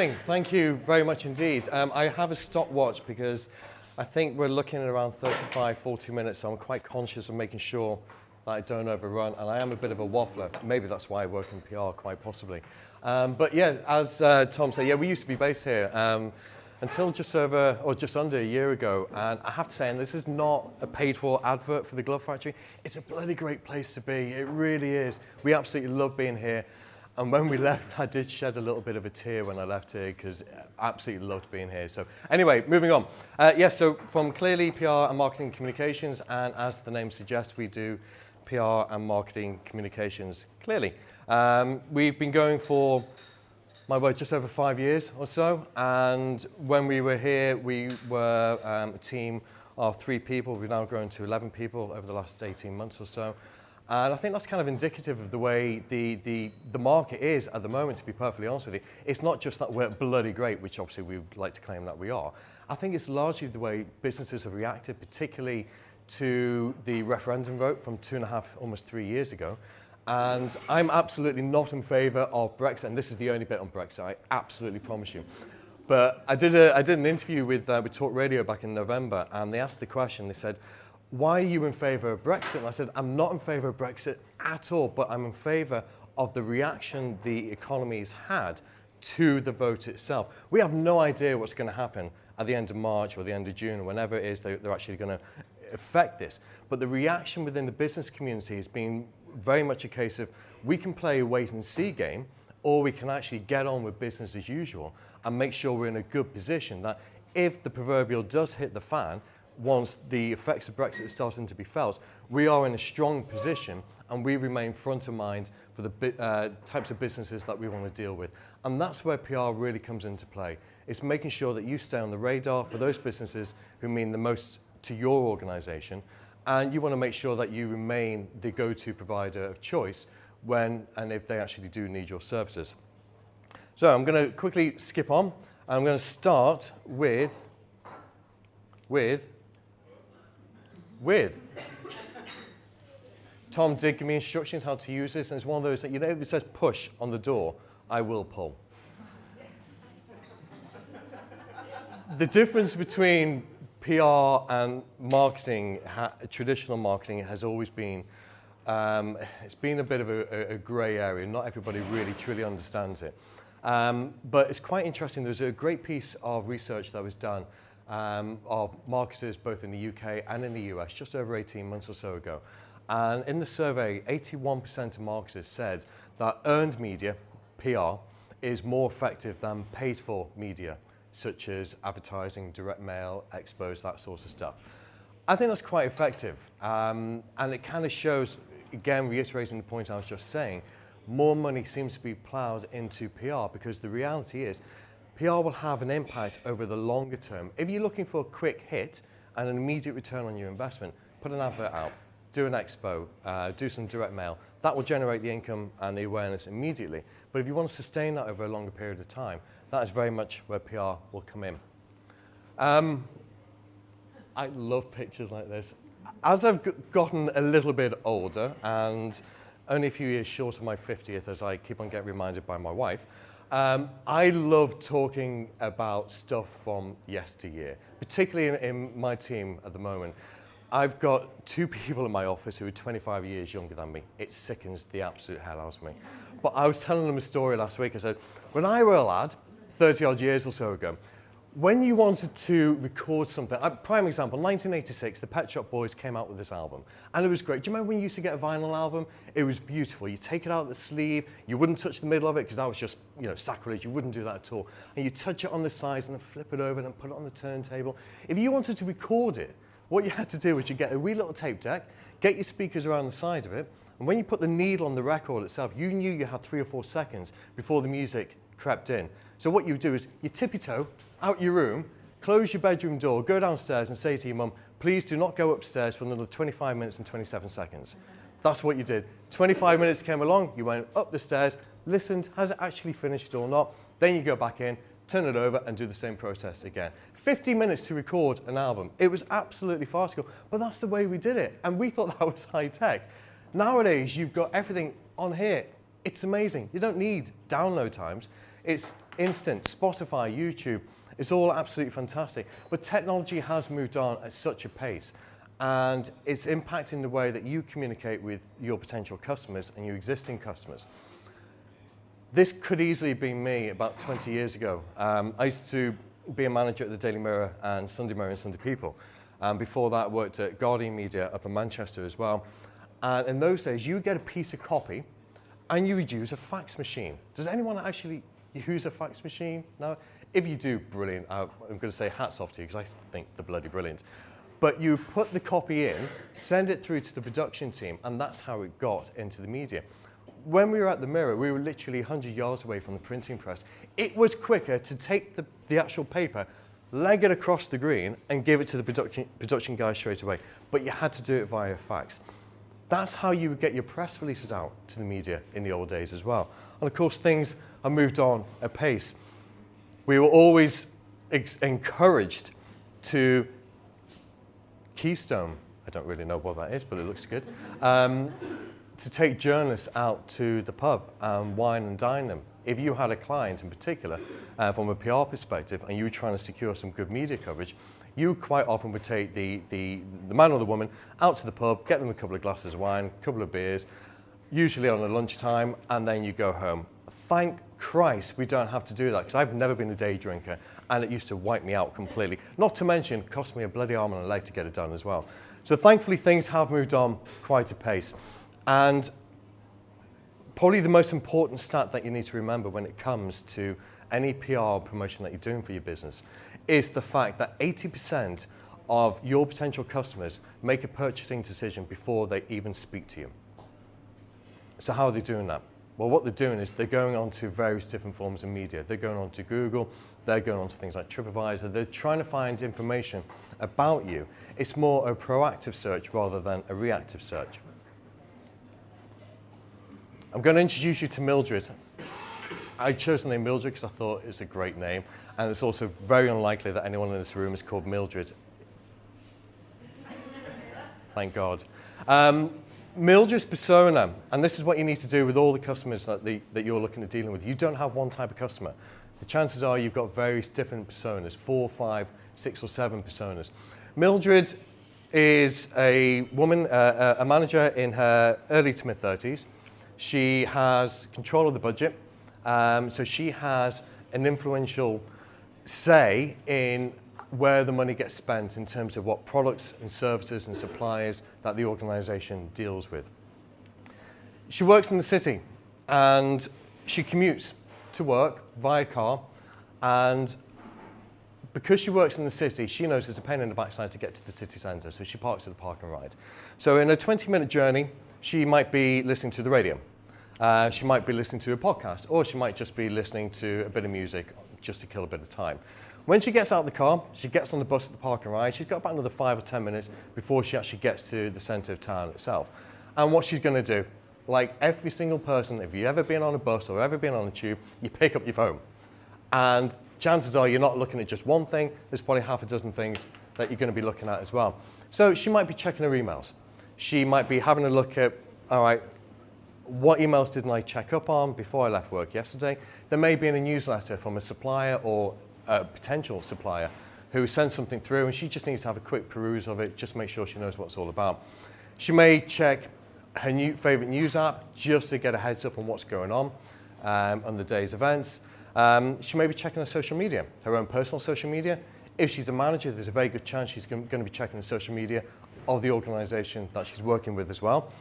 morning. Thank you very much indeed. I have a stopwatch because I think we're looking at around 35, 40 minutes, so I'm quite conscious of making sure that I don't overrun, and I am a bit of a waffler. Maybe that's why I work in PR, quite possibly. But yeah, as Tom said, yeah, we used to be based here until just over, or just under a year ago, and I have to say, and this is not a paid-for advert for the Glove Factory, it's a bloody great place to be. It really is. We absolutely love being here. And when we left, I did shed a little bit of a tear when I left here because I absolutely loved being here. So anyway, moving on. So from Clearly PR and Marketing Communications, and as the name suggests, we do PR and marketing communications clearly. We've been going for, my word, just over 5 years or so. And when we were here, we were a team of 3 people. We've now grown to 11 people over the last 18 months or so. And I think that's kind of indicative of the way the market is at the moment, to be perfectly honest with you. It's not just that we're bloody great, which obviously we would like to claim that we are. I think it's largely the way businesses have reacted, particularly to the referendum vote from 2.5, almost 3 years ago. And I'm absolutely not in favour of Brexit, and this is the only bit on Brexit, I absolutely promise you. But I did an interview with Talk Radio back in November, and they asked the question, they said, why are you in favour of Brexit? And I said, I'm not in favour of Brexit at all, but I'm in favour of the reaction the economy's had to the vote itself. We have no idea what's going to happen at the end of March or the end of June, or whenever it is they're actually going to affect this. But the reaction within the business community has been very much a case of we can play a wait and see game, or we can actually get on with business as usual and make sure we're in a good position that if the proverbial does hit the fan, once the effects of Brexit are starting to be felt, we are in a strong position and we remain front of mind for the types of businesses that we want to deal with. And that's where PR really comes into play. It's making sure that you stay on the radar for those businesses who mean the most to your organization, and you want to make sure that you remain the go-to provider of choice when and if they actually do need your services. So I'm going to quickly skip on. I'm going to start with Tom did give me instructions how to use this, and it's one of those that, you know, if it says push on the door, I will pull. The difference between PR and marketing, traditional marketing, has always been, it's been a bit of a grey area. Not everybody really truly understands it. But it's quite interesting. There's a great piece of research that was done of marketers both in the UK and in the US just over 18 months or so ago. And in the survey, 81% of marketers said that earned media, PR, is more effective than paid for media, such as advertising, direct mail, expos, that sort of stuff. I think that's quite effective. And it kind of shows, again, reiterating the point I was just saying, more money seems to be ploughed into PR because the reality is PR will have an impact over the longer term. If you're looking for a quick hit and an immediate return on your investment, put an advert out, do an expo, do some direct mail. That will generate the income and the awareness immediately. But if you want to sustain that over a longer period of time, that is very much where PR will come in. I love pictures like this. As I've gotten a little bit older, and only a few years short of my 50th, as I keep on getting reminded by my wife, I love talking about stuff from yesteryear, particularly in my team at the moment. I've got 2 people in my office who are 25 years younger than me. It sickens the absolute hell out of me. But I was telling them a story last week. I said, when I were a lad, 30 odd years or so ago, when you wanted to record something, prime example, 1986, the Pet Shop Boys came out with this album, and it was great. Do you remember when you used to get a vinyl album? It was beautiful. You take it out of the sleeve, you wouldn't touch the middle of it because that was just, you know, sacrilege. You wouldn't do that at all. And you touch it on the sides and then flip it over and then put it on the turntable. If you wanted to record it, what you had to do was you get a wee little tape deck, get your speakers around the side of it, and when you put the needle on the record itself, you knew you had 3 or 4 seconds before the music crept in. So what you do is you tippy-toe out your room, close your bedroom door, go downstairs and say to your mum, please do not go upstairs for another 25 minutes and 27 seconds. That's what you did. 25 minutes came along, you went up the stairs, listened, has it actually finished or not? Then you go back in, turn it over and do the same process again. 50 minutes to record an album. It was absolutely farcical, but that's the way we did it. And we thought that was high tech. Nowadays, you've got everything on here. It's amazing. You don't need download times. It's instant. Spotify, YouTube, it's all absolutely fantastic. But technology has moved on at such a pace, and it's impacting the way that you communicate with your potential customers and your existing customers. This could easily have been me about 20 years ago. I used to be a manager at the Daily Mirror and Sunday Mirror and Sunday People. Before that, I worked at Guardian Media up in Manchester as well. And in those days, you would get a piece of copy and you would use a fax machine. Does anyone actually use a fax machine? No? If you do, brilliant. I'm going to say hats off to you because I think they're bloody brilliant. But you put the copy in, send it through to the production team, and that's how it got into the media. When we were at the Mirror, we were literally 100 yards away from the printing press. It was quicker to take the actual paper, leg it across the green, and give it to the production guys straight away. But you had to do it via fax. That's how you would get your press releases out to the media in the old days as well. And of course, things have moved on at pace. We were always encouraged to Keystone, I don't really know what that is, but it looks good, to take journalists out to the pub and wine and dine them. If you had a client in particular, from a PR perspective, and you were trying to secure some good media coverage, you quite often would take the man or the woman out to the pub, get them a couple of glasses of wine, a couple of beers, usually on a lunchtime, and then you go home. Thank Christ we don't have to do that, because I've never been a day drinker, and it used to wipe me out completely. Not to mention, it cost me a bloody arm and a leg to get it done as well. So thankfully, things have moved on quite a pace. And probably the most important stat that you need to remember when it comes to any PR promotion that you're doing for your business is the fact that 80% of your potential customers make a purchasing decision before they even speak to you. So how are they doing that? Well, what they're doing is they're going on to various different forms of media. They're going on to Google, they're going on to things like TripAdvisor, they're trying to find information about you. It's more a proactive search rather than a reactive search. I'm going to introduce you to Mildred. I chose the name Mildred because I thought it's a great name, and it's also very unlikely that anyone in this room is called Mildred. Thank God. Mildred's persona, and this is what you need to do with all the customers that you're looking at dealing with. You don't have one type of customer. The chances are you've got various different personas, 4, 5, 6 or 7 personas. Mildred is a woman, a manager in her early to mid-30s. She has control of the budget, so she has an influential say in where the money gets spent in terms of what products and services and suppliers that the organisation deals with. She works in the city and she commutes to work via car, and because she works in the city, she knows it's a pain in the backside to get to the city centre, so she parks at the park and ride. So in a 20-minute journey, she might be listening to the radio. She might be listening to a podcast, or she might just be listening to a bit of music just to kill a bit of time. When she gets out of the car, she gets on the bus at the park and ride, she's got about another 5 or 10 minutes before she actually gets to the centre of town itself. And what she's going to do, like every single person, if you've ever been on a bus or ever been on a tube, you pick up your phone. And chances are you're not looking at just one thing, there's probably half a dozen things that you're going to be looking at as well. So she might be checking her emails. She might be having a look at, all right, what emails didn't I check up on before I left work yesterday? There may be in a newsletter from a supplier or a potential supplier who sends something through, and she just needs to have a quick peruse of it, just make sure she knows what it's all about. She may check her favourite news app just to get a heads up on what's going on the day's events. She may be checking her social media, her own personal social media. If she's a manager, there's a very good chance she's going to be checking the social media of the organisation that she's working with as well.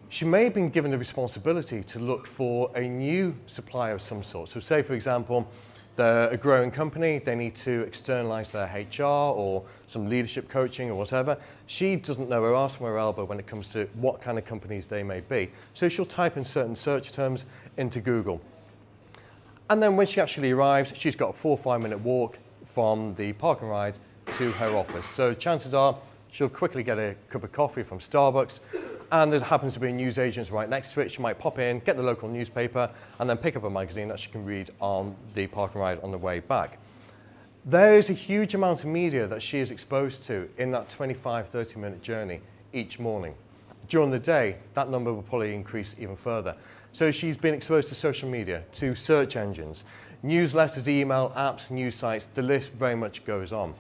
She may have been given the responsibility to look for a new supplier of some sort. So say, for example, they're a growing company, they need to externalize their HR or some leadership coaching or whatever. She doesn't know her arse from her elbow when it comes to what kind of companies they may be. So she'll type in certain search terms into Google. And then when she actually arrives, she's got a 4 or 5 minute walk from the park and ride to her office. So chances are she'll quickly get a cup of coffee from Starbucks, and there happens to be a newsagent right next to it. She might pop in, get the local newspaper, and then pick up a magazine that she can read on the park and ride on the way back. There is a huge amount of media that she is exposed to in that 25, 30-minute journey each morning. during the day, that number will probably increase even further. So she's been exposed to social media, to search engines, newsletters, email, apps, news sites, the list very much goes on.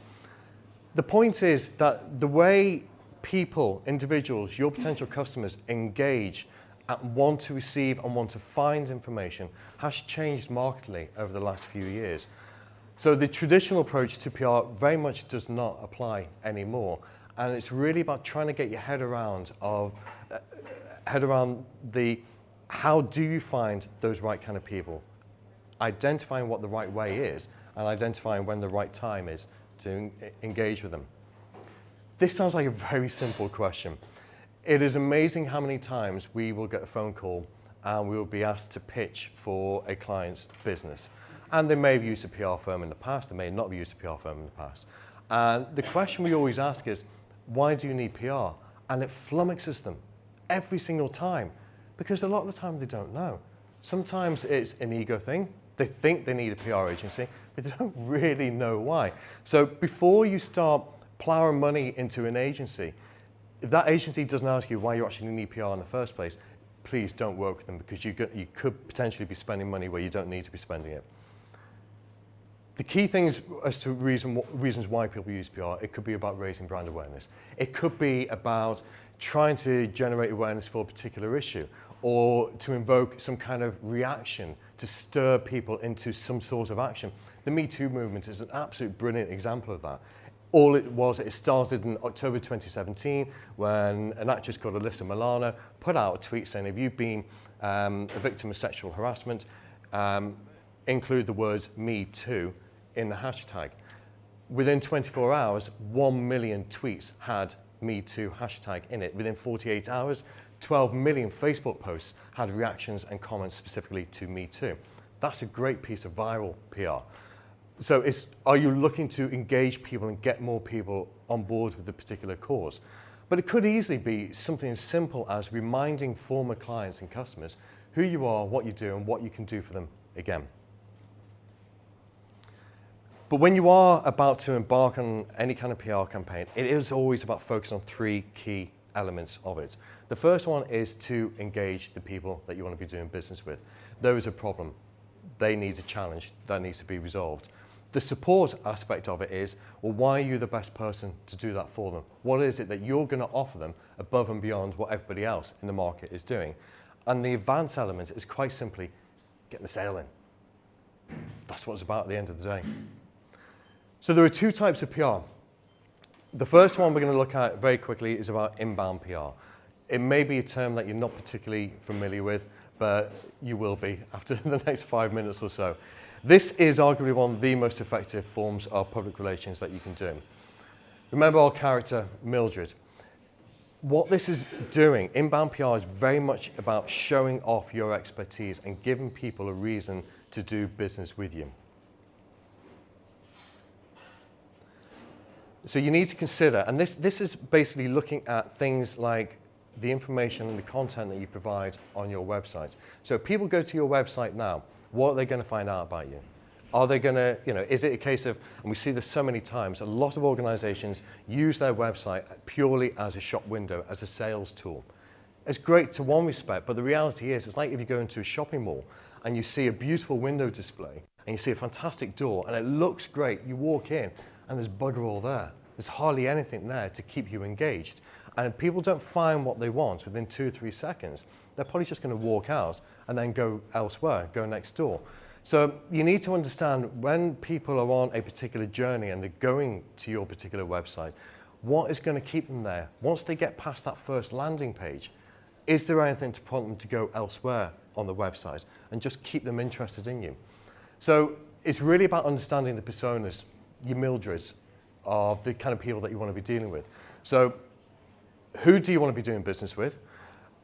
The point is that the way people, individuals, your potential customers engage and want to receive and want to find information has changed markedly over the last few years. So the traditional approach to PR very much does not apply anymore. And it's really about trying to get your head around how do you find those right kind of people, identifying what the right way is, and identifying when the right time is to engage with them. This sounds like a very simple question. It is amazing how many times we will get a phone call and we will be asked to pitch for a client's business. And they may have used a PR firm in the past, they may not have used a PR firm in the past. And the question we always ask is, why do you need PR? And it flummoxes them every single time, because a lot of the time they don't know. Sometimes it's an ego thing. They think they need a PR agency, but they don't really know why. So before you start plowing money into an agency, if that agency doesn't ask you why you actually need PR in the first place, please don't work with them, because you could potentially be spending money where you don't need to be spending it. The key things as to reasons why people use PR, it could be about raising brand awareness. It could be about trying to generate awareness for a particular issue, or to invoke some kind of reaction to stir people into some sort of action. The Me Too movement is an absolute brilliant example of that. All it started in October 2017 when an actress called Alyssa Milano put out a tweet saying, if you've been a victim of sexual harassment, include the words Me Too in the hashtag. Within 24 hours, 1 million tweets had Me Too hashtag in it. Within 48 hours, 12 million Facebook posts had reactions and comments specifically to Me Too. That's a great piece of viral PR. So are you looking to engage people and get more people on board with a particular cause? But it could easily be something as simple as reminding former clients and customers who you are, what you do, and what you can do for them again. But when you are about to embark on any kind of PR campaign, it is always about focusing on 3 key elements of it. The first one is to engage the people that you want to be doing business with. There is a problem. They need a challenge that needs to be resolved. The support aspect of it is, well, why are you the best person to do that for them? What is it that you're going to offer them above and beyond what everybody else in the market is doing? And the advanced element is quite simply getting the sale in. That's what it's about at the end of the day. So there are 2 types of PR. The first one we're going to look at very quickly is about inbound PR. It may be a term that you're not particularly familiar with, but you will be after the next 5 minutes or so. This is arguably one of the most effective forms of public relations that you can do. Remember our character, MILDRED. What this is doing, inbound PR, is very much about showing off your expertise and giving people a reason to do business with you. So you need to consider, and this is basically looking at things like the information and the content that you provide on your website. So if people go to your website now, what are they going to find out about you? Are they going to, is it a case of, and we see this so many times, a lot of organizations use their website purely as a shop window, as a sales tool. It's great to one respect, but the reality is, it's like if you go into a shopping mall and you see a beautiful window display and you see a fantastic door and it looks great, you walk in and there's bugger all there. There's hardly anything there to keep you engaged. And if people don't find what they want within 2 or 3 seconds, they're probably just going to walk out and then go elsewhere, go next door. So you need to understand when people are on a particular journey and they're going to your particular website, what is going to keep them there? Once they get past that first landing page, is there anything to prompt them to go elsewhere on the website and just keep them interested in you? So it's really about understanding the personas, your MILDREDs, of the kind of people that you want to be dealing with. So who do you want to be doing business with?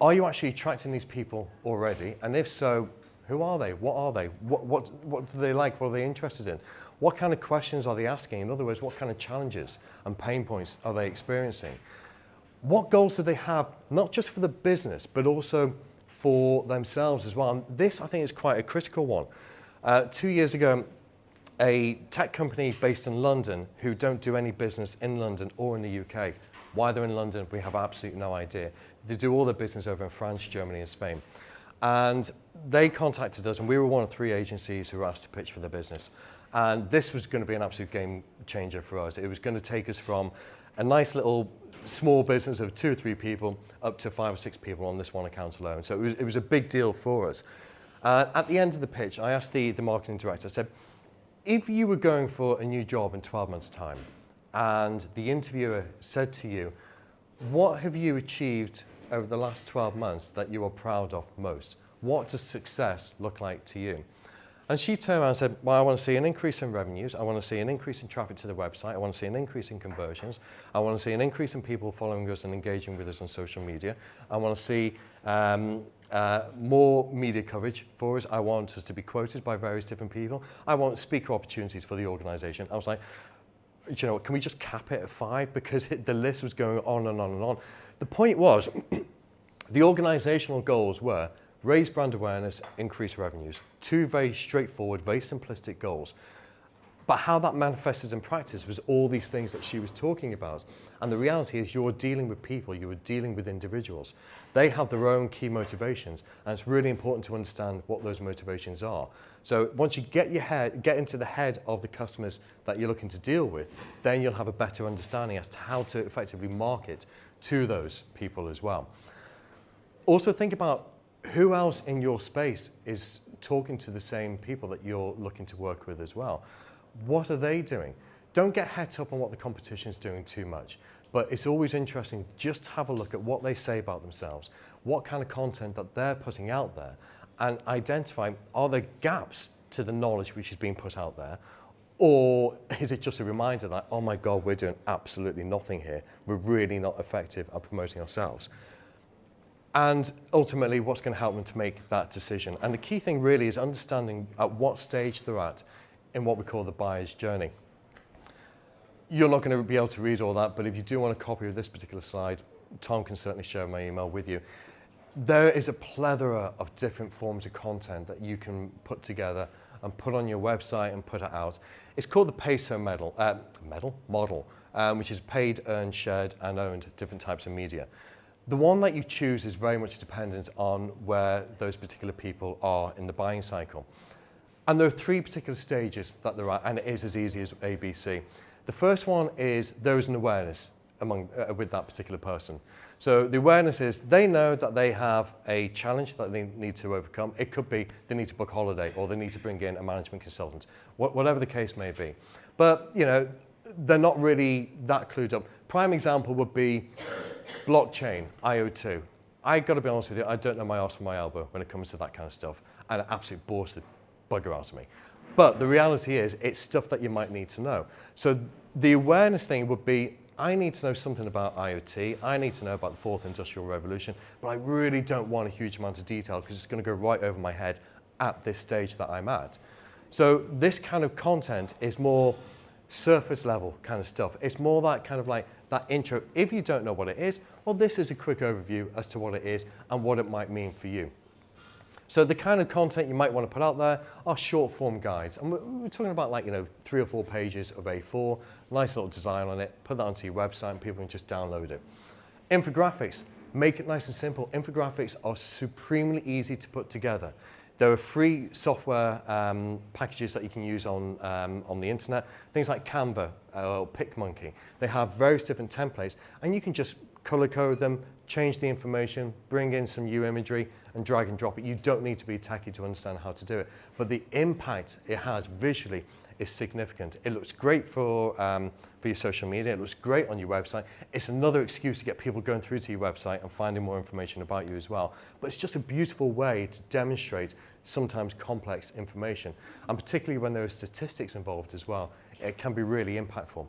Are you actually attracting these people already? And if so, who are they? What are they? What do they like? What are they interested in? What kind of questions are they asking? In other words, what kind of challenges and pain points are they experiencing? What goals do they have, not just for the business, but also for themselves as well? And this, I think, is quite a critical one. 2 years ago, a tech company based in London who don't do any business in London or in the UK Why they're in London, we have absolutely no idea. They do all their business over in France, Germany, and Spain. And they contacted us, and we were one of 3 agencies who were asked to pitch for their business. And this was going to be an absolute game changer for us. It was going to take us from a nice little small business of 2 or 3 people up to 5 or 6 people on this one account alone. So it was a big deal for us. At the end of the pitch, I asked the marketing director, I said, if you were going for a new job in 12 months' time, and the interviewer said to you, what have you achieved over the last 12 months that you are proud of most? What does success look like to you? And she turned around and said, well, I want to see an increase in revenues. I want to see an increase in traffic to the website. I want to see an increase in conversions. I want to see an increase in people following us and engaging with us on social media. I want to see more media coverage for us. I want us to be quoted by various different people. I want speaker opportunities for the organization. I was like, you know what, can we just cap it at 5? Because the list was going on and on and on. The point was, the organizational goals were raise brand awareness, increase revenues. 2 very straightforward, very simplistic goals. But how that manifested in practice was all these things that she was talking about. And the reality is you're dealing with people, you are dealing with individuals. They have their own key motivations, and it's really important to understand what those motivations are. So once you get into the head of the customers that you're looking to deal with, then you'll have a better understanding as to how to effectively market to those people as well. Also think about who else in your space is talking to the same people that you're looking to work with as well. What are they doing? Don't get het up on what the competition is doing too much, but it's always interesting just to have a look at what they say about themselves, what kind of content that they're putting out there, and identify, are there gaps to the knowledge which is being put out there, or is it just a reminder that, oh my God, we're doing absolutely nothing here. We're really not effective at promoting ourselves. And ultimately, what's going to help them to make that decision? And the key thing really is understanding at what stage they're at in what we call the buyer's journey. You're not going to be able to read all that, but if you do want a copy of this particular slide, Tom can certainly share my email with you. There is a plethora of different forms of content that you can put together and put on your website and put it out. It's called the PESO model, which is paid, earned, shared, and owned different types of media. The one that you choose is very much dependent on where those particular people are in the buying cycle. And there are 3 particular stages that they're at, and it is as easy as ABC. The first one is there is an awareness with that particular person. So the awareness is they know that they have a challenge that they need to overcome. It could be they need to book a holiday, or they need to bring in a management consultant, whatever the case may be. But you know, they're not really that clued up. Prime example would be blockchain, IO2. I got to be honest with you, I don't know my arse from my elbow when it comes to that kind of stuff, and it absolutely bores the bugger out of me. But the reality is, it's stuff that you might need to know. So the awareness thing would be, I need to know something about IoT, I need to know about the 4th Industrial Revolution, but I really don't want a huge amount of detail because it's going to go right over my head at this stage that I'm at. So this kind of content is more surface level kind of stuff. It's more that kind of like that intro. If you don't know what it is, well, this is a quick overview as to what it is and what it might mean for you. So the kind of content you might want to put out there are short form guides. And we're talking about like, 3 or 4 pages of A4, nice little design on it, put that onto your website and people can just download it. Infographics, make it nice and simple. Infographics are supremely easy to put together. There are free software packages that you can use on the internet, things like Canva or PicMonkey. They have various different templates, and you can just color code them, change the information, bring in some new imagery, and drag and drop it. You don't need to be techie to understand how to do it, but the impact it has visually is significant. It looks great for your social media. It looks great on your website. It's another excuse to get people going through to your website and finding more information about you as well. But it's just a beautiful way to demonstrate sometimes complex information, and particularly when there are statistics involved as well, it can be really impactful.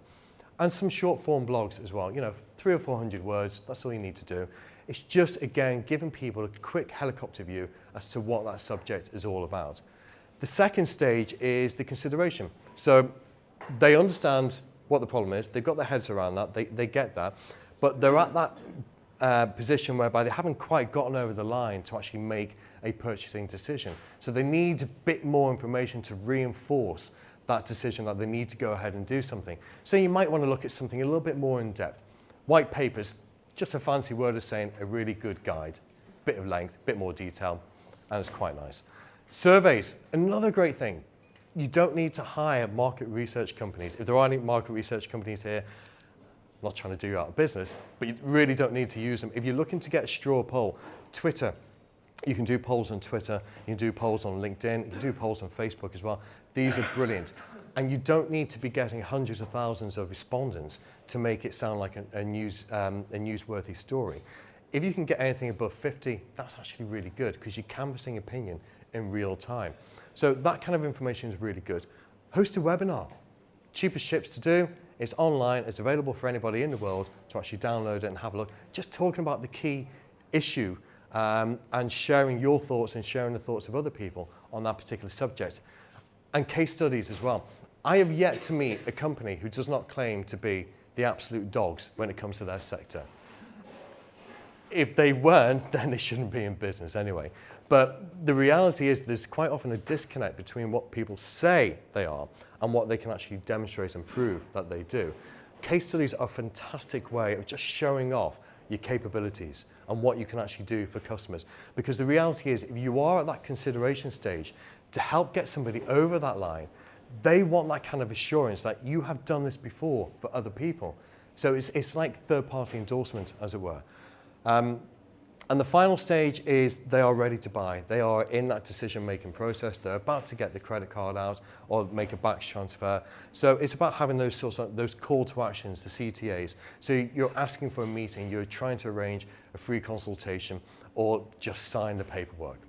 And some short form blogs as well, 300 or 400 words, that's all you need to do. It's just, again, giving people a quick helicopter view as to what that subject is all about. The second stage is the consideration. So they understand what the problem is, they've got their heads around that, they get that, but they're at that position whereby they haven't quite gotten over the line to actually make a purchasing decision. So they need a bit more information to reinforce that decision that they need to go ahead and do something. So you might want to look at something a little bit more in depth. White papers, just a fancy word of saying a really good guide. Bit of length, bit more detail, and it's quite nice. Surveys, another great thing. You don't need to hire market research companies. If there are any market research companies here, I'm not trying to do you out of business, but you really don't need to use them. If you're looking to get a straw poll, Twitter, you can do polls on Twitter, you can do polls on LinkedIn, you can do polls on Facebook as well. These are brilliant. And you don't need to be getting hundreds of thousands of respondents to make it sound like a newsworthy story. If you can get anything above 50, that's actually really good because you're canvassing opinion in real time. So that kind of information is really good. Host a webinar. Cheapest ships to do. It's online. It's available for anybody in the world to actually download it and have a look. Just talking about the key issue and sharing your thoughts and sharing the thoughts of other people on that particular subject. And case studies as well. I have yet to meet a company who does not claim to be the absolute dogs when it comes to their sector. If they weren't, then they shouldn't be in business anyway. But the reality is there's quite often a disconnect between what people say they are and what they can actually demonstrate and prove that they do. Case studies are a fantastic way of just showing off your capabilities and what you can actually do for customers. Because the reality is if you are at that consideration stage, to help get somebody over that line, they want that kind of assurance that you have done this before for other people. So it's like third-party endorsement, as it were. And the final stage is they are ready to buy. They are in that decision-making process. They're about to get the credit card out or make a batch transfer. So it's about having those call to actions, the CTAs. So you're asking for a meeting, you're trying to arrange a free consultation or just sign the paperwork.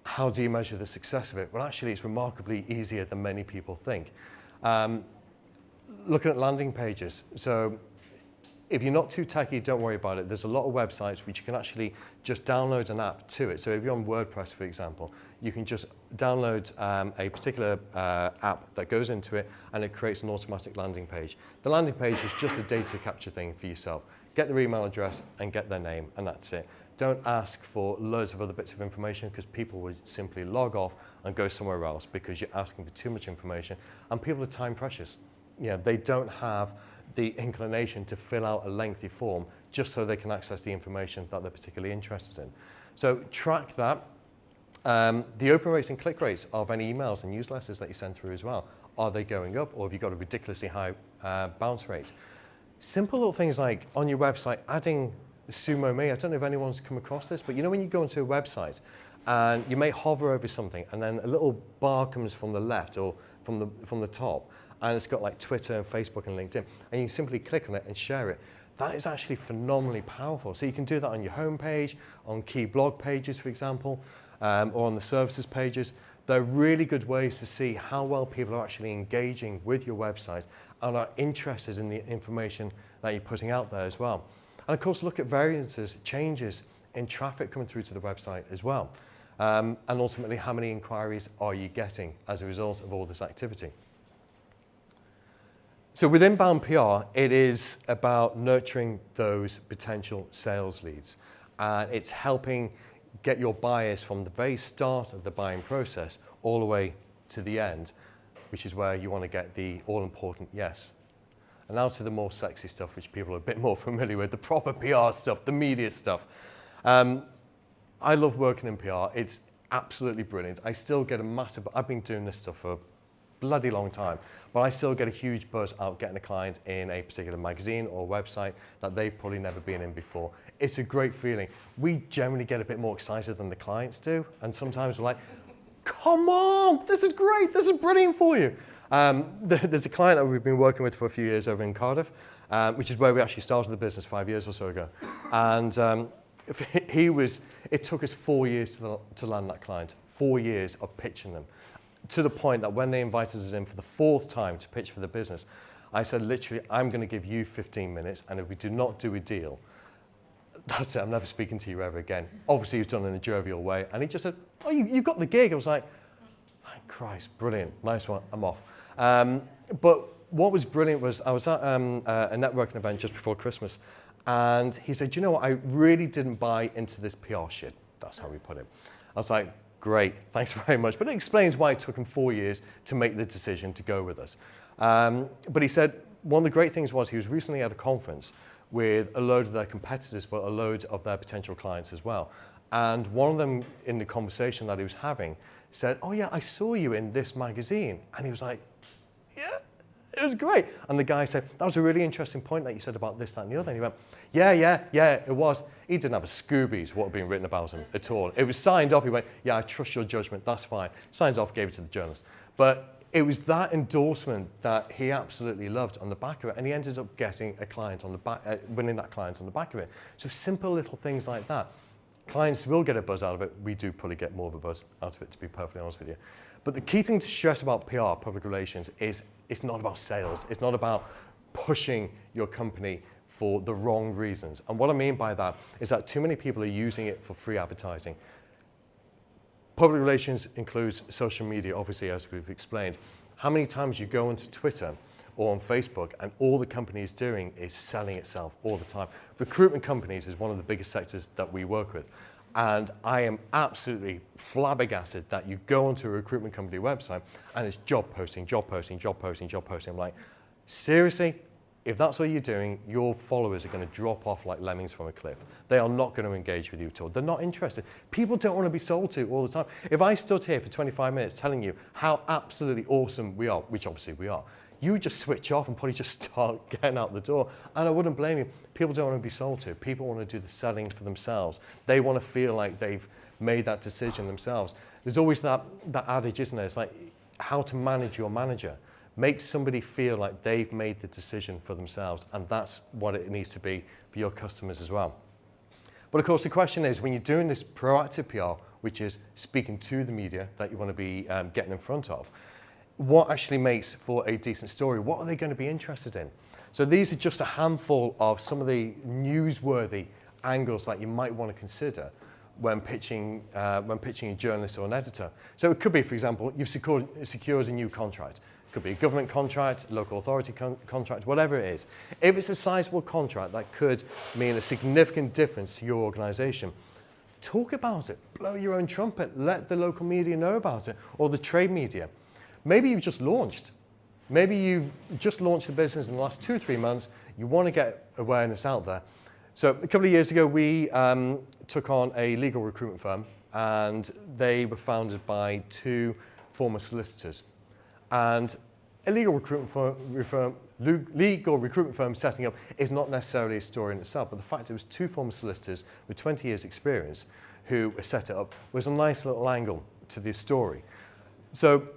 How do you measure the success of it? Well, actually, it's remarkably easier than many people think. Looking at landing pages. So if you're not too techy, don't worry about it. There's a lot of websites which you can actually just download an app to it. So if you're on WordPress, for example, you can just download a particular app that goes into it and it creates an automatic landing page. The landing page is just a data capture thing for yourself. Get their email address and get their name, and that's it. Don't ask for loads of other bits of information because people would simply log off and go somewhere else because you're asking for too much information, and people are time precious. They don't have the inclination to fill out a lengthy form just so they can access the information that they're particularly interested in. So track that. The open rates and click rates of any emails and newsletters that you send through as well. Are they going up, or have you got a ridiculously high bounce rate? Simple little things like on your website, adding Sumo Me. I don't know if anyone's come across this, but you know when you go into a website and you may hover over something and then a little bar comes from the left or from the top, and it's got like Twitter and Facebook and LinkedIn, and you simply click on it and share it. That is actually phenomenally powerful. So you can do that on your homepage, on key blog pages, for example, or on the services pages. They're really good ways to see how well people are actually engaging with your website and are interested in the information that you're putting out there as well. And of course, look at variances, changes in traffic coming through to the website as well. And ultimately, how many inquiries are you getting as a result of all this activity? So with inbound PR, it is about nurturing those potential sales leads. It's helping get your buyers from the very start of the buying process all the way to the end, which is where you want to get the all-important yes. And now to the more sexy stuff, which people are a bit more familiar with, the proper PR stuff, the media stuff. I love working in PR. It's absolutely brilliant. I still get a massive, I've been doing this stuff for a bloody long time, but I still get a huge buzz out getting a client in a particular magazine or website that they've probably never been in before. It's a great feeling. We generally get a bit more excited than the clients do, and sometimes we're like, come on, this is great, this is brilliant for you. There's a client that we've been working with for a few years over in Cardiff, which is where we actually started the business 5 years or so ago. And it took us 4 years to land that client, 4 years of pitching them, to the point that when they invited us in for the 4th time to pitch for the business, I said, literally, I'm going to give you 15 minutes, and if we do not do a deal, that's it, I'm never speaking to you ever again. Obviously, he was done in a jovial way, and he just said, oh, you got the gig. I was like, thank Christ, brilliant, nice one, I'm off. But what was brilliant was I was at a networking event just before Christmas, and he said, you know what, I really didn't buy into this PR shit. That's how we put it. I was like, great, thanks very much. But it explains why it took him 4 years to make the decision to go with us. But he said one of the great things was he was recently at a conference with a load of their competitors, but a load of their potential clients as well. And one of them in the conversation that he was having said, oh yeah, I saw you in this magazine. And he was like, yeah, it was great. And the guy said, that was a really interesting point that you said about this, that, and the other. And he went, yeah, it was. He didn't have a Scoobies what had been written about him at all. It was signed off. He went, yeah, I trust your judgment. That's fine. Signed off, gave it to the journalist. But it was that endorsement that he absolutely loved on the back of it. And he ended up getting a client on the back, winning that client on the back of it. So simple little things like that. Clients will get a buzz out of it. We do probably get more of a buzz out of it, to be perfectly honest with you. But the key thing to stress about PR, public relations, is it's not about sales. It's not about pushing your company for the wrong reasons. And what I mean by that is that too many people are using it for free advertising. Public relations includes social media, obviously, as we've explained. How many times you go onto Twitter or on Facebook and all the company is doing is selling itself all the time. Recruitment companies is one of the biggest sectors that we work with. And I am absolutely flabbergasted that you go onto a recruitment company website and it's job posting, job posting, job posting, job posting. I'm like, seriously? If that's what you're doing, your followers are going to drop off like lemmings from a cliff. They are not going to engage with you at all. They're not interested. People don't want to be sold to all the time. If I stood here for 25 minutes telling you how absolutely awesome we are, which obviously we are, you would just switch off and probably just start getting out the door. And I wouldn't blame you. People don't want to be sold to. People want to do the selling for themselves. They want to feel like they've made that decision themselves. There's always that adage, isn't there? It's like how to manage your manager. Make somebody feel like they've made the decision for themselves, and that's what it needs to be for your customers as well. But of course, the question is, when you're doing this proactive PR, which is speaking to the media that you want to be getting in front of, what actually makes for a decent story? What are they going to be interested in? So these are just a handful of some of the newsworthy angles that you might want to consider when pitching a journalist or an editor. So it could be, for example, you've secured a new contract. Could be a government contract, local authority contract, whatever it is. If it's a sizable contract, that could mean a significant difference to your organization. Talk about it, blow your own trumpet, let the local media know about it, or the trade media. Maybe you've just launched. Maybe you've just launched the business in the last 2 or 3 months. You want to get awareness out there. So a couple of years ago, we took on a legal recruitment firm, and they were founded by 2 former solicitors. And a legal recruitment firm setting up is not necessarily a story in itself, but the fact it was 2 former solicitors with 20 years experience who set it up was a nice little angle to this story. So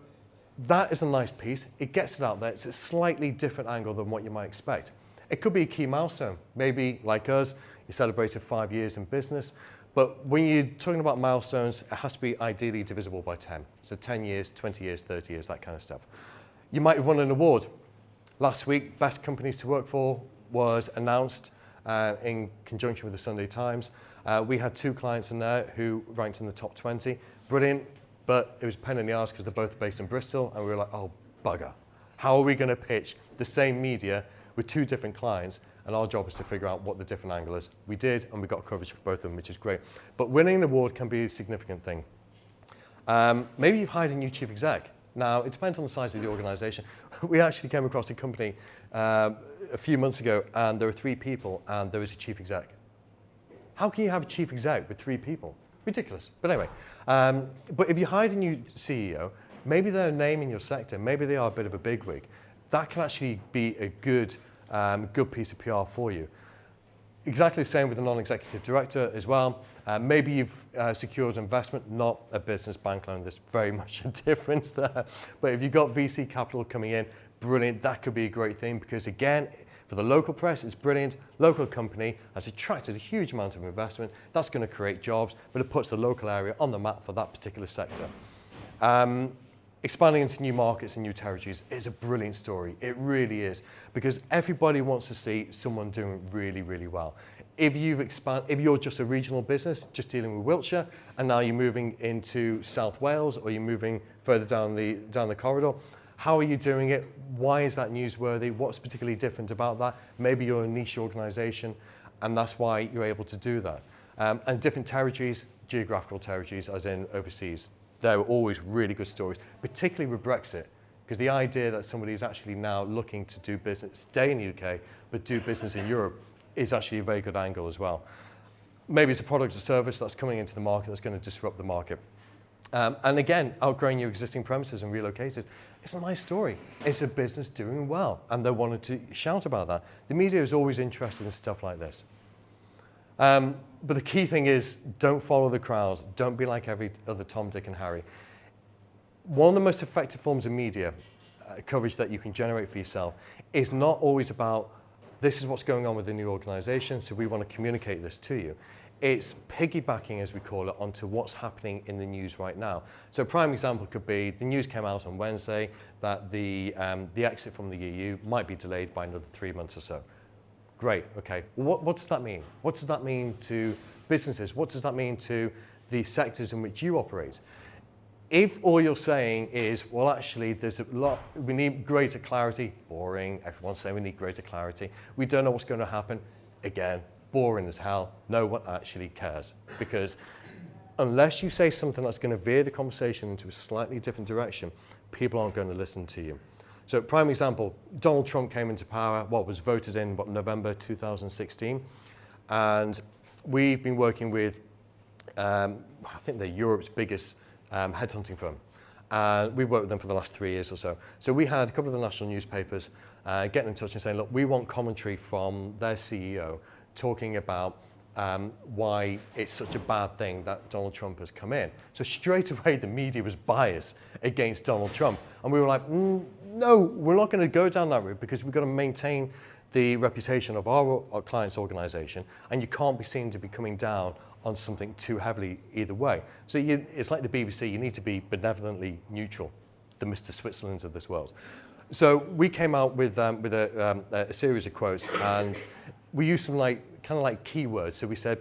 that is a nice piece. It gets it out there. It's a slightly different angle than what you might expect. It could be a key milestone. Maybe, like us, you celebrated 5 years in business. But when you're talking about milestones, it has to be ideally divisible by 10. So 10 years, 20 years, 30 years, that kind of stuff. You might have won an award. Last week, Best Companies to Work For was announced in conjunction with the Sunday Times. We had 2 clients in there who ranked in the top 20. Brilliant, but it was a pain in the arse because they're both based in Bristol, and we were like, oh, bugger. How are we going to pitch the same media with 2 different clients? And our job is to figure out what the different angle is. We did, and we got coverage for both of them, which is great. But winning an award can be a significant thing. Maybe you've hired a new chief exec. Now, it depends on the size of the organization. We actually came across a company a few months ago, and there were 3 people, and there was a chief exec. How can you have a chief exec with 3 people? Ridiculous. But anyway, but if you hired a new CEO, maybe they're a name in your sector, maybe they are a bit of a bigwig. That can actually be a good piece of PR for you. Exactly the same with a non-executive director as well. Maybe you've secured investment, not a business bank loan. There's very much a difference there. But if you've got VC capital coming in, brilliant. That could be a great thing because, again, for the local press, it's brilliant. Local company has attracted a huge amount of investment. That's going to create jobs, but it puts the local area on the map for that particular sector. Expanding into new markets and new territories is a brilliant story. It really is, because everybody wants to see someone doing really, really well. If you're just a regional business, just dealing with Wiltshire, and now you're moving into South Wales, or you're moving further down the corridor, how are you doing it? Why is that newsworthy? What's particularly different about that? Maybe you're a niche organization, and that's why you're able to do that. And different territories, geographical territories, as in overseas. There are always really good stories, particularly with Brexit. Because the idea that somebody is actually now looking to do business, stay in the UK, but do business in Europe is actually a very good angle as well. Maybe it's a product or service that's coming into the market that's going to disrupt the market. And again, outgrowing your existing premises and relocated, it's a nice story. It's a business doing well, and they wanted to shout about that. The media is always interested in stuff like this. But the key thing is, don't follow the crowd. Don't be like every other Tom, Dick, and Harry. One of the most effective forms of media coverage that you can generate for yourself is not always about, this is what's going on with the new organization, so we want to communicate this to you. It's piggybacking, as we call it, onto what's happening in the news right now. So a prime example could be, the news came out on Wednesday that the exit from the EU might be delayed by another 3 months or so. Great, okay. Well, what does that mean? What does that mean to businesses? What does that mean to the sectors in which you operate? If all you're saying is, well, actually, there's a lot, we need greater clarity, boring, everyone's saying we need greater clarity, we don't know what's going to happen, again, boring as hell, no one actually cares. Because unless you say something that's going to veer the conversation into a slightly different direction, people aren't going to listen to you. So prime example, Donald Trump came into power, was voted in, November 2016, and we've been working with, I think they're Europe's biggest headhunting firm. We've worked with them for the last 3 years or so. So we had a couple of the national newspapers getting in touch and saying, look, we want commentary from their CEO talking about why it's such a bad thing that Donald Trump has come in. So straight away, the media was biased against Donald Trump. And we were like, no, we're not going to go down that route because we've got to maintain the reputation of our client's organization, and you can't be seen to be coming down on something too heavily either way. So it's like the BBC, you need to be benevolently neutral, the Mr. Switzerlands of this world. So we came out with a series of quotes, and we used some kind of like keywords. So we said,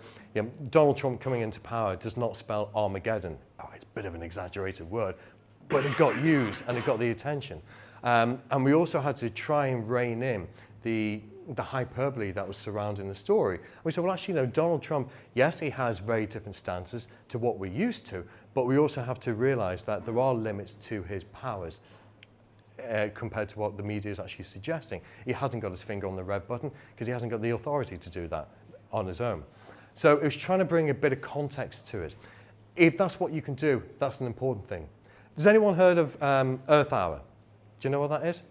Donald Trump coming into power does not spell Armageddon. Oh, it's a bit of an exaggerated word, but it got used and it got the attention. And we also had to try and rein in the hyperbole that was surrounding the story. We said, well, actually, Donald Trump, yes, he has very different stances to what we're used to, but we also have to realize that there are limits to his powers compared to what the media is actually suggesting. He hasn't got his finger on the red button because he hasn't got the authority to do that on his own. So it was trying to bring a bit of context to it. If that's what you can do, that's an important thing. Has anyone heard of Earth Hour? Do you know what that is?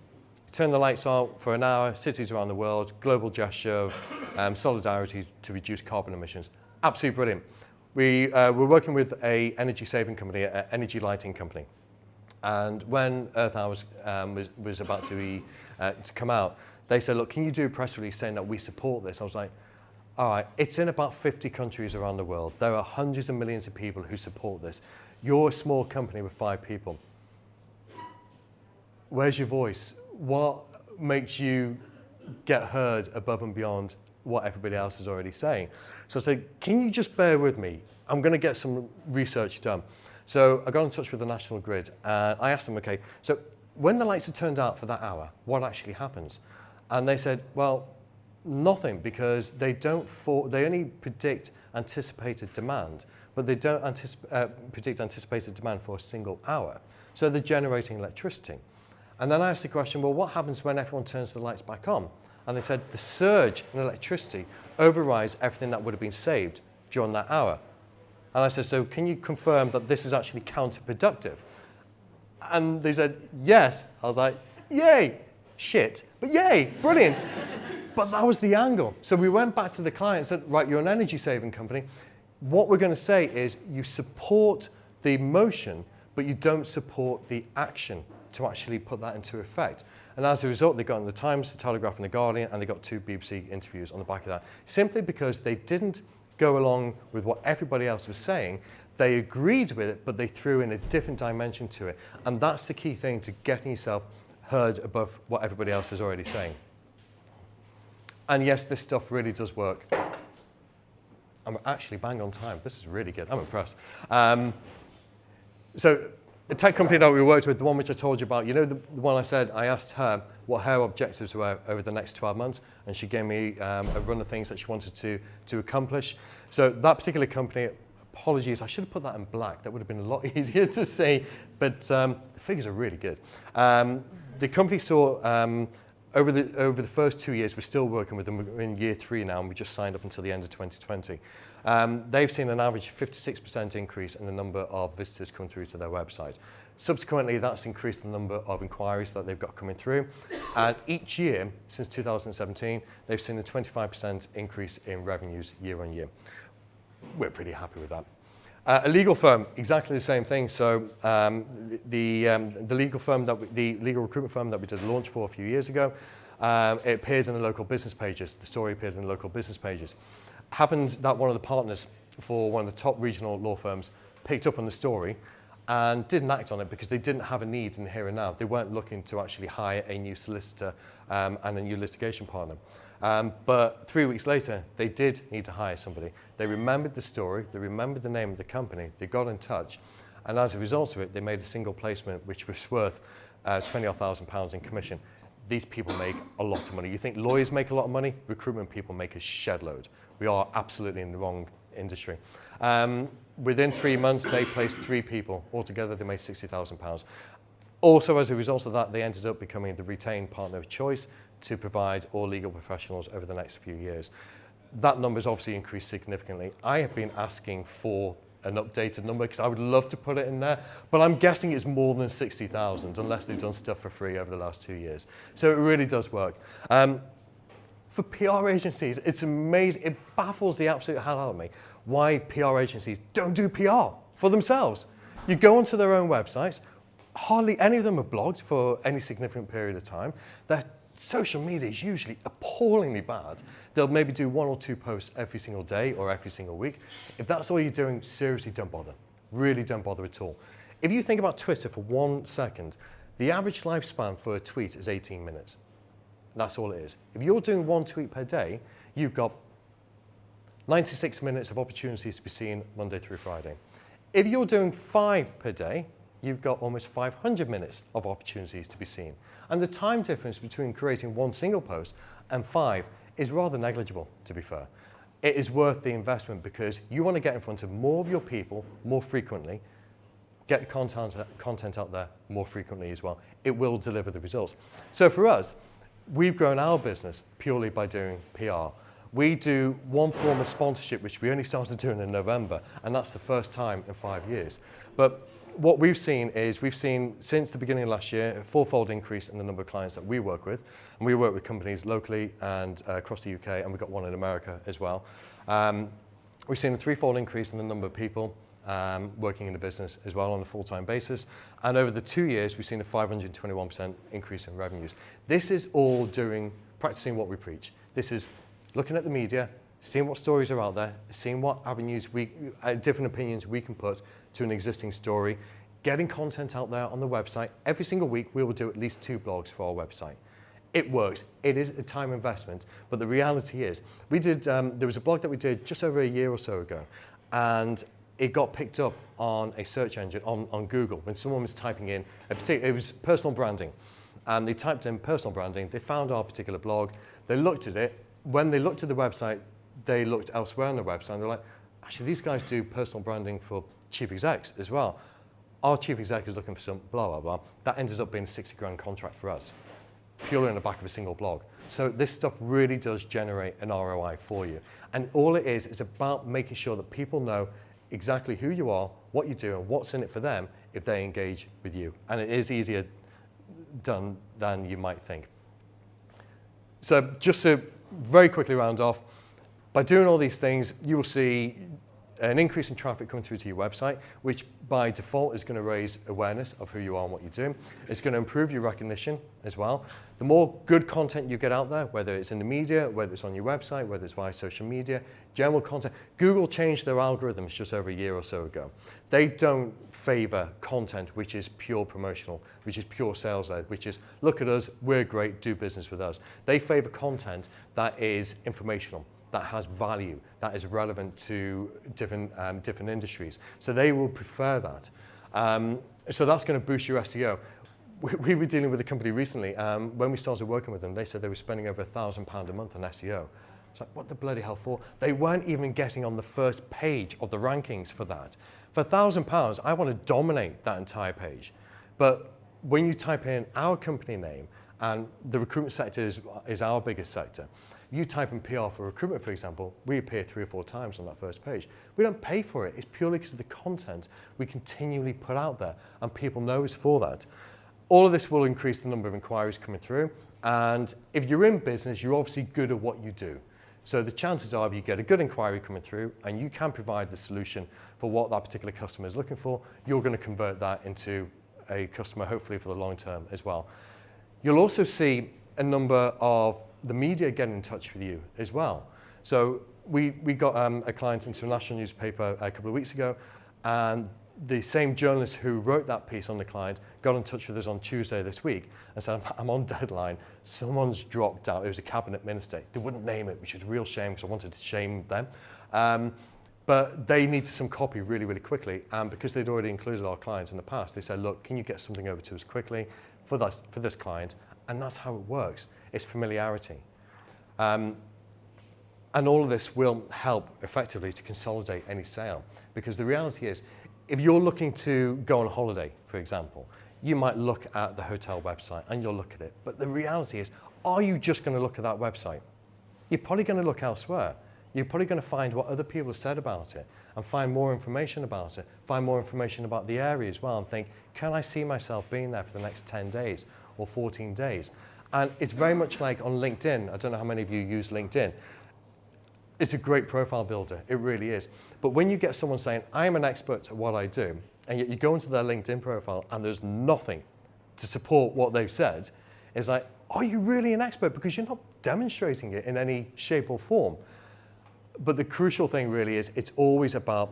Turn the lights out for an hour, cities around the world, global gesture of solidarity to reduce carbon emissions. Absolutely brilliant. We're working with an energy-saving company, an energy lighting company. And when Earth Hour was about to come out, they said, look, can you do a press release saying that we support this? I was like, all right, it's in about 50 countries around the world. There are hundreds of millions of people who support this. You're a small company with 5 people. Where's your voice? What makes you get heard above and beyond what everybody else is already saying? So I said, can you just bear with me? I'm going to get some research done. So I got in touch with the National Grid, and I asked them, okay, so when the lights are turned out for that hour, what actually happens? And they said, well, nothing, because they only predict anticipated demand, but they don't predict anticipated demand for a single hour. So they're generating electricity. And then I asked the question, well, what happens when everyone turns the lights back on? And they said, the surge in electricity overrides everything that would have been saved during that hour. And I said, so can you confirm that this is actually counterproductive? And they said, yes. I was like, yay, shit, but yay, brilliant. But that was the angle. So we went back to the client and said, right, you're an energy saving company. What we're going to say is you support the motion, but you don't support the action to actually put that into effect. And as a result, they got in the Times, the Telegraph, and the Guardian, and they got 2 BBC interviews on the back of that, simply because they didn't go along with what everybody else was saying. They agreed with it, but they threw in a different dimension to it. And that's the key thing to getting yourself heard above what everybody else is already saying. And yes, this stuff really does work. I'm actually bang on time. This is really good. I'm impressed. So the tech company that we worked with, the one which I told you about, the one I said, I asked her what her objectives were over the next 12 months, and she gave me a run of things that she wanted to accomplish. So that particular company, Apologies, I should have put that in black. That would have been a lot easier to say, but the figures are really good. The company saw, over the first 2 years, we're still working with them. We're in year 3 now, and we just signed up until the end of 2020. They've seen an average 56% increase in the number of visitors coming through to their website. Subsequently, that's increased the number of inquiries that they've got coming through. And each year, since 2017, they've seen a 25% increase in revenues year on year. We're pretty happy with that. A legal firm, exactly the same thing. So the legal recruitment firm that we did the launch for a few years ago, it appeared in the local business pages. The story appeared in the local business pages. Happened that one of the partners for one of the top regional law firms picked up on the story and didn't act on it because they didn't have a need in the here and now. They weren't looking to actually hire a new solicitor and a new litigation partner. But 3 weeks later, they did need to hire somebody. They remembered the story, they remembered the name of the company, they got in touch, and as a result of it, they made a single placement which was worth £20,000 in commission. These people make a lot of money. You think lawyers make a lot of money? Recruitment people make a shed load. We are absolutely in the wrong industry. Within 3 months, they placed 3 people. Altogether, they made £60,000. Also, as a result of that, they ended up becoming the retained partner of choice to provide all legal professionals over the next few years. That number's obviously increased significantly. I have been asking for an updated number because I would love to put it in there, but I'm guessing it's more than 60,000 unless they've done stuff for free over the last 2 years. So it really does work. For PR agencies, it's amazing. It baffles the absolute hell out of me why PR agencies don't do PR for themselves. You go onto their own websites, hardly any of them are blogged for any significant period of time. Their social media is usually appallingly bad. They'll maybe do 1 or 2 posts every single day or every single week. If that's all you're doing, seriously, don't bother. Really don't bother at all. If you think about Twitter for 1 second, the average lifespan for a tweet is 18 minutes. That's all it is. If you're doing 1 tweet per day, you've got 96 minutes of opportunities to be seen Monday through Friday. If you're doing 5 per day, you've got almost 500 minutes of opportunities to be seen. And the time difference between creating 1 single post and 5 is rather negligible, to be fair. It is worth the investment because you want to get in front of more of your people more frequently, get the content out there more frequently as well. It will deliver the results. So for us, we've grown our business purely by doing PR. We do one form of sponsorship, which we only started doing in November, and that's the first time in 5 years. But what we've seen is, since the beginning of last year, a 4-fold increase in the number of clients that we work with. And we work with companies locally and across the UK, and we've got one in America as well. We've seen a 3-fold increase in the number of people working in the business as well on a full-time basis. And over the 2 years, we've seen a 521% increase in revenues. This is all practicing what we preach. This is looking at the media, seeing what stories are out there, seeing what avenues different opinions we can put to an existing story, getting content out there on the website. Every single week, we will do at least 2 blogs for our website. It works. It is a time investment, but the reality is, there was a blog that we did just over a year or so ago, and it got picked up on a search engine, on Google, when someone was typing in, it was personal branding, and they typed in personal branding, they found our particular blog, they looked at it. When they looked at the website, they looked elsewhere on the website, and they're like, actually, these guys do personal branding for chief execs as well. Our chief exec is looking for some blah, blah, blah. That ended up being a 60 grand contract for us, purely on the back of a single blog. So this stuff really does generate an ROI for you. And all it is about making sure that people know exactly who you are, what you do, and what's in it for them if they engage with you. And it is easier done than you might think. So just to very quickly round off, by doing all these things, you will see an increase in traffic coming through to your website, which by default is going to raise awareness of who you are and what you're doing. It's going to improve your recognition as well. The more good content you get out there, whether it's in the media, whether it's on your website, whether it's via social media, general content. Google changed their algorithms just over a year or so ago. They don't favor content which is pure promotional, which is pure sales-led, which is, look at us, we're great, do business with us. They favor content that is informational, that has value, that is relevant to different industries. So they will prefer that. So that's going to boost your SEO. We were dealing with a company recently. When we started working with them, they said they were spending over £1,000 a month on SEO. It's like, what the bloody hell for? They weren't even getting on the first page of the rankings for that. For £1,000, I want to dominate that entire page. But when you type in our company name, and the recruitment sector is our biggest sector, you type in PR for recruitment, for example, we appear 3 or 4 times on that first page. We don't pay for it. It's purely because of the content we continually put out there, and people know us for that. All of this will increase the number of inquiries coming through, and if you're in business, you're obviously good at what you do. So the chances are, if you get a good inquiry coming through and you can provide the solution for what that particular customer is looking for, you're going to convert that into a customer, hopefully for the long term as well. You'll also see a number of the media getting in touch with you as well. So we got a client into a national newspaper a couple of weeks ago, and the same journalist who wrote that piece on the client got in touch with us on Tuesday this week and said, I'm on deadline, someone's dropped out. It was a cabinet minister. They wouldn't name it, which is a real shame because I wanted to shame them. But they needed some copy really, really quickly. And because they'd already included our clients in the past, they said, look, can you get something over to us quickly for this client? And that's how it works. It's familiarity. And all of this will help effectively to consolidate any sale. Because the reality is, if you're looking to go on holiday, for example, you might look at the hotel website and you'll look at it. But the reality is, are you just going to look at that website? You're probably going to look elsewhere. You're probably going to find what other people have said about it and find more information about it, find more information about the area as well, and think, can I see myself being there for the next 10 days or 14 days? And it's very much like on LinkedIn. I don't know how many of you use LinkedIn. It's a great profile builder, it really is. But when you get someone saying, I'm an expert at what I do, and yet you go into their LinkedIn profile and there's nothing to support what they've said, it's like, are you really an expert? Because you're not demonstrating it in any shape or form. But the crucial thing really is, it's always about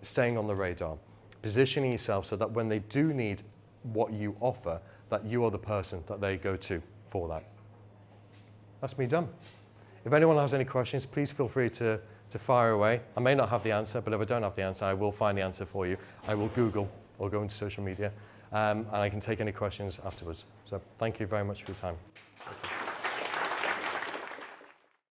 staying on the radar, positioning yourself so that when they do need what you offer, that you are the person that they go to for that. That's me done. If anyone has any questions, please feel free to fire away. I may not have the answer, but if I don't have the answer, I will find the answer for you. I will Google or go into social media, and I can take any questions afterwards. So thank you very much for your time.